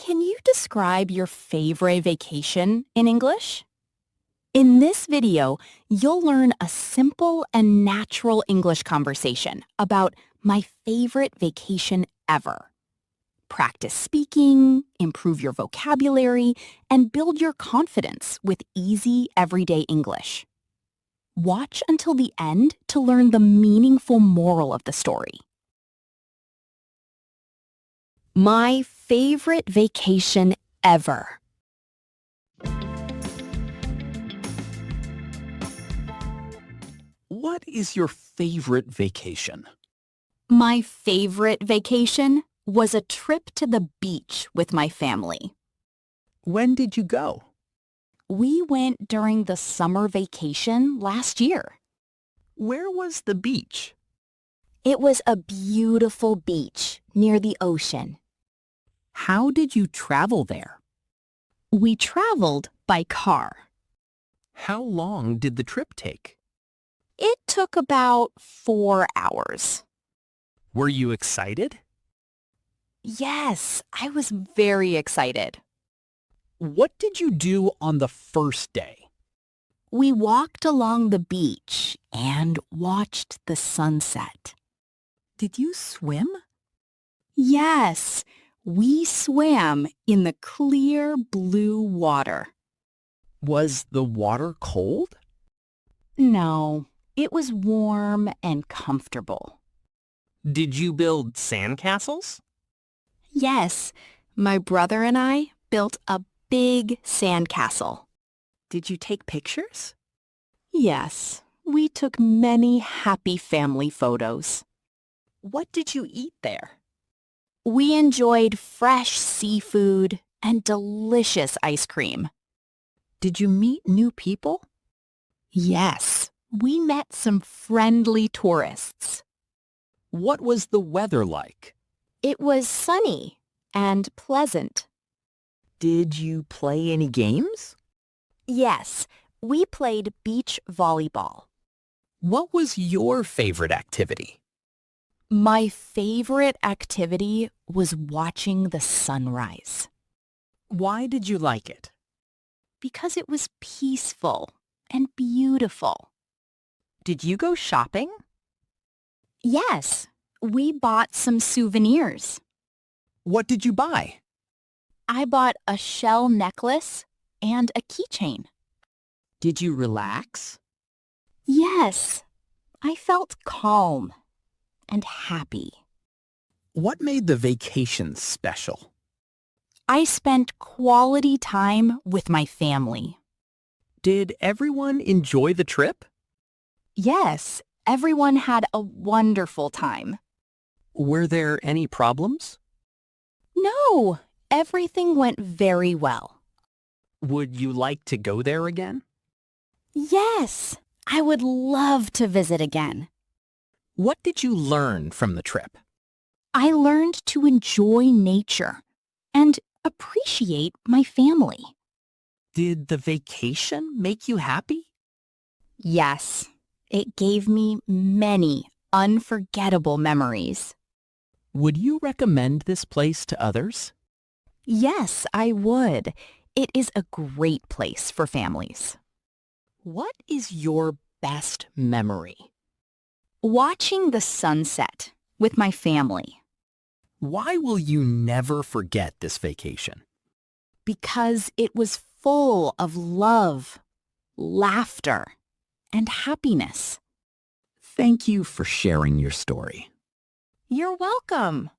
Can you describe your favorite vacation in English? In this video, you'll learn a simple and natural English conversation about my favorite vacation ever. Practice speaking, improve your vocabulary, and build your confidence with easy, everyday English. Watch until the end to learn the meaningful moral of the story. My favorite vacation ever. What is your favorite vacation? My favorite vacation was a trip to the beach with my family. When did you go? We went during the summer vacation last year. Where was the beach? It was a beautiful beach near the ocean. How did you travel there? We traveled by car. How long did the trip take? It took about 4 hours. Were you excited? Yes, I was very excited. What did you do on the first day? We walked along the beach and watched the sunset. Did you swim? Yes, we swam in the clear blue water. Was the water cold? No, it was warm and comfortable. Did you build sandcastles? Yes, my brother and I built a big sandcastle. Did you take pictures? Yes, we took many happy family photos. What did you eat there? We enjoyed fresh seafood and delicious ice cream. Did you meet new people? Yes, we met some friendly tourists. What was the weather like? It was sunny and pleasant. Did you play any games? Yes, we played beach volleyball. What was your favorite activity? My favorite activity was watching the sunrise. Why did you like it? Because it was peaceful and beautiful. Did you go shopping? Yes, we bought some souvenirs. What did you buy? I bought a shell necklace and a keychain. Did you relax? Yes, I felt calm and happy. What made the vacation special? I spent quality time with my family. Did everyone enjoy the trip? Yes, everyone had a wonderful time. Were there any problems? No, everything went very well. Would you like to go there again? Yes, I would love to visit again. What did you learn from the trip? I learned to enjoy nature and appreciate my family. Did the vacation make you happy? Yes, it gave me many unforgettable memories. Would you recommend this place to others? Yes, I would. It is a great place for families. What is your best memory? Watching the sunset with my family. Why will you never forget this vacation? Because it was full of love, laughter, and happiness. Thank you for sharing your story. You're welcome.